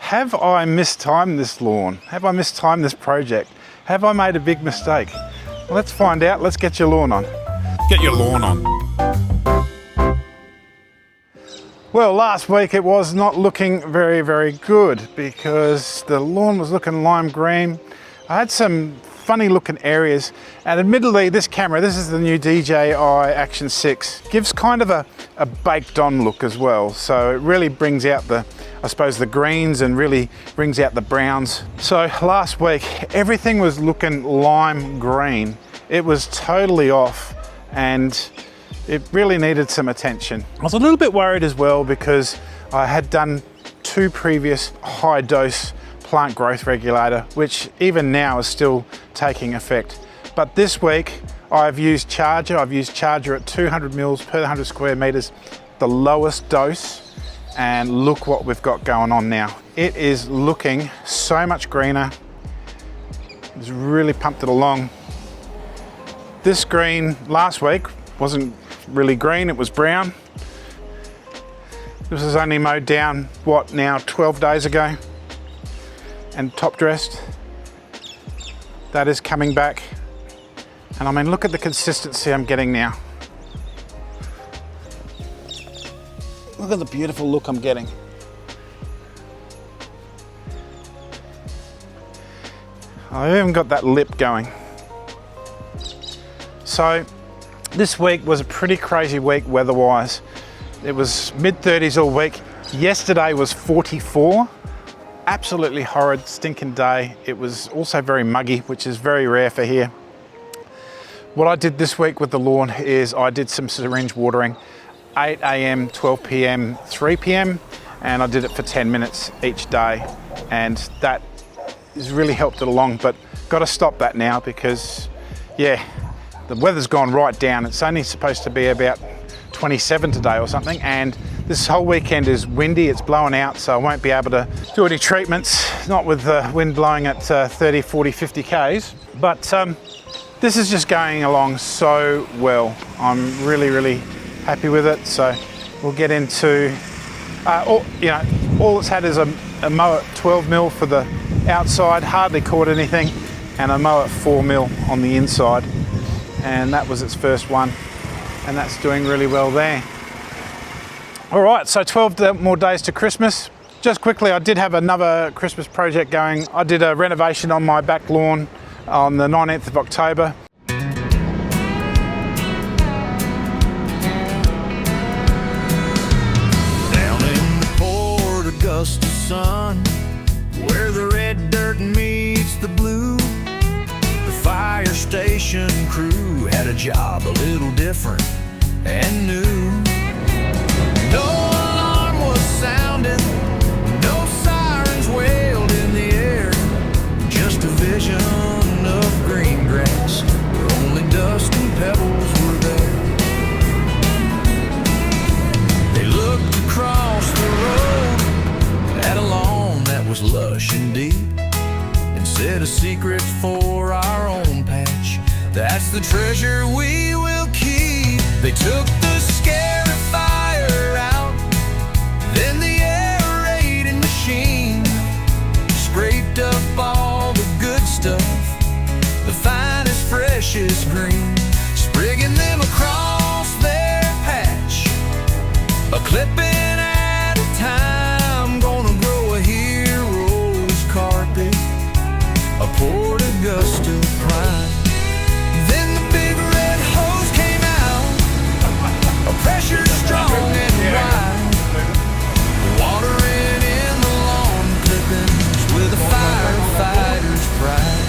Have I mistimed this lawn? Have I mistimed this project? Have I made a big mistake? Well, let's find out. Let's get your lawn on. Get your lawn on. Well, last week it was not looking very, very good because the lawn was looking lime green. I had some funny looking areas, and admittedly this camera, this is the new DJI Action 6, gives kind of a baked on look as well. So it really brings out the, I suppose, the greens and really brings out the browns. So last week, everything was looking lime green. It was totally off and it really needed some attention. I was a little bit worried as well because I had done 2 previous high dose plant growth regulator, which even now is still taking effect. But this week I've used Charger. I've used Charger at 200 mils per 100 square meters, the lowest dose, and look what we've got going on now. It is looking so much greener. It's really pumped it along. This green last week wasn't really green, it was brown. This was only mowed down, what now, 12 days ago, and top dressed. That is coming back. And I mean, look at the consistency I'm getting now. Look at the beautiful look I'm getting. I've even got that lip going. So this week was a pretty crazy week weather-wise. It was mid-30s all week. Yesterday was 44. Absolutely horrid, stinking day. It was also very muggy, which is very rare for here. What I did this week with the lawn is I did some syringe watering, 8 a.m, 12 p.m, 3 p.m, and I did it for 10 minutes each day. And that has really helped it along, but got to stop that now because, yeah, the weather's gone right down. It's only supposed to be about 27 today or something, and this whole weekend is windy, it's blowing out, so I won't be able to do any treatments, not with the wind blowing at 30, 40, 50 Ks. But this is just going along so well. I'm really, really happy with it. So we'll get into, all it's had is a mow at 12 mil for the outside, hardly caught anything, and a mow at 4 mil on the inside. And that was its first one, and that's doing really well there. All right, so 12 more days to Christmas. Just quickly, I did have another Christmas project going. I did a renovation on my back lawn on the 19th of October. Down in the Port Augusta sun, where the red dirt meets the blue, the fire station crew had a job a little different and new. No alarm was sounding, no sirens wailed in the air, just a vision of green grass where only dust and pebbles were there. They looked across the road at a lawn that was lush and deep, and said a secret for our own patch, that's the treasure we will keep. They took the scary fire out, then the aerating machine scraped up all the good stuff, the finest, freshest green, sprigging them across their patch, a clipping at a time, gonna grow a hero's carpet, a Port Augusta prime. Then the big red hose came out, a pressure strong and wide, watering in the lawn clippings with a firefighter's pride.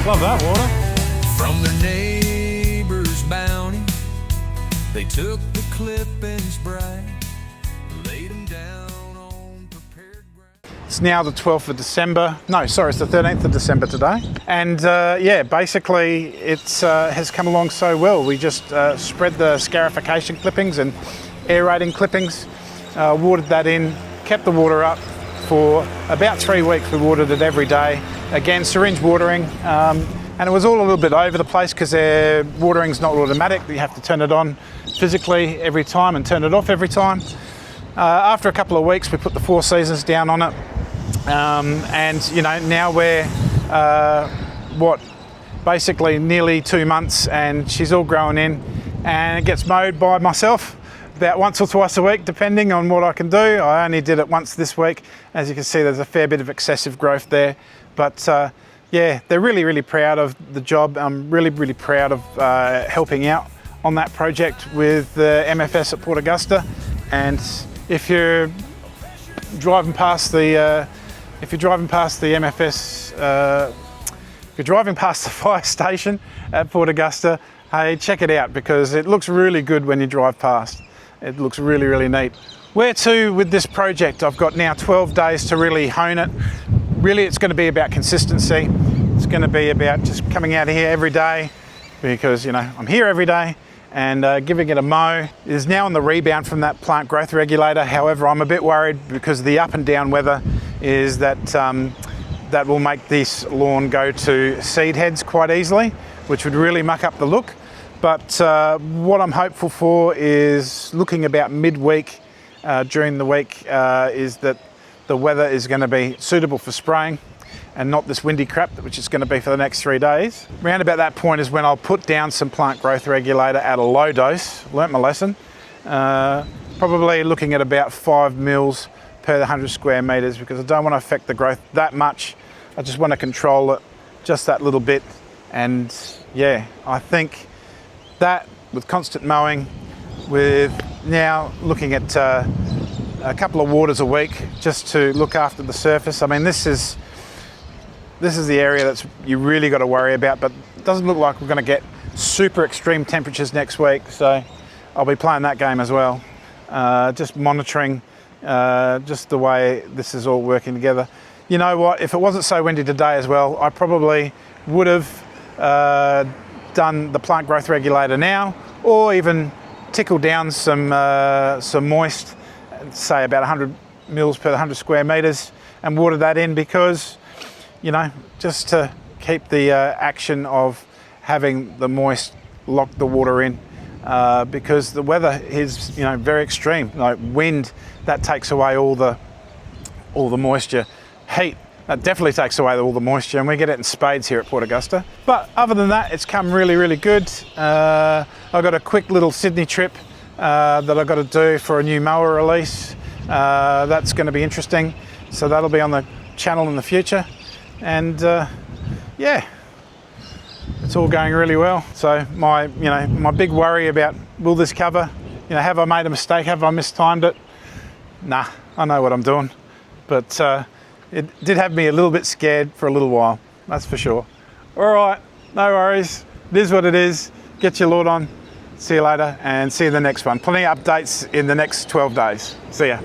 Love that water. From their neighbor's bounty, they took the clippings bright, laid them down on prepared ground. It's now the 12th of December. No, sorry, it's the 13th of December today. And yeah, basically it has come along so well. We just spread the scarification clippings and aerating clippings, watered that in, kept the water up for about 3 weeks. We watered it every day. Again, syringe watering, and it was all a little bit over the place because their watering's not automatic. You have to turn it on physically every time and turn it off every time. After a couple of weeks, we put the 4 seasons down on it, and you know, now we're basically nearly 2 months, and she's all growing in, and it gets mowed by myself about once or twice a week, depending on what I can do. I only did it once this week. As you can see, there's a fair bit of excessive growth there, but yeah, they're really proud of the job. I'm really proud of helping out on that project with the MFS at Port Augusta. And if you're driving past the MFS, if you're driving past the fire station at Port Augusta, hey, check it out, because it looks really good when you drive past. It looks really neat. Where to with this project? I've got now 12 days to really hone it. Really, it's going to be about consistency. It's going to be about just coming out here every day, because you know, I'm here every day, and giving it a mow. It is now on the rebound from that plant growth regulator. However, I'm a bit worried because of the up and down weather is that that will make this lawn go to seed heads quite easily, which would really muck up the look. But what I'm hopeful for is looking about midweek during the week is that the weather is going to be suitable for spraying and not this windy crap, which is going to be for the next 3 days. Around about that point is when I'll put down some plant growth regulator at a low dose. Learnt my lesson. Probably looking at about 5 mils per 100 square meters, because I don't want to affect the growth that much. I just want to control it just that little bit. And yeah, I think that with constant mowing, with now looking at a couple of waters a week just to look after the surface. I mean, this is the area that's you really got to worry about, but it doesn't look like we're going to get super extreme temperatures next week, so I'll be playing that game as well. Just monitoring just the way this is all working together. You know what, if it wasn't so windy today as well, I probably would have done the plant growth regulator now, or even tickled down some moist, say about 100 mils per 100 square meters, and water that in, because you know, just to keep the action of having the moist lock the water in, because the weather is, you know, very extreme. Like wind, that takes away all the moisture. Heat, that definitely takes away all the moisture, and we get it in spades here at Port Augusta. But other than that, it's come really good. I've got a quick little Sydney trip that I've got to do for a new mower release. That's going to be interesting, so that'll be on the channel in the future. And yeah, it's all going really well. So my big worry about, will this cover? You know, have I made a mistake? Have I mistimed it? Nah, I know what I'm doing. But it did have me a little bit scared for a little while, that's for sure. All right, no worries. It is what it is. Get your lawn on. See you later, and see you in the next one. Plenty of updates in the next 12 days. See ya.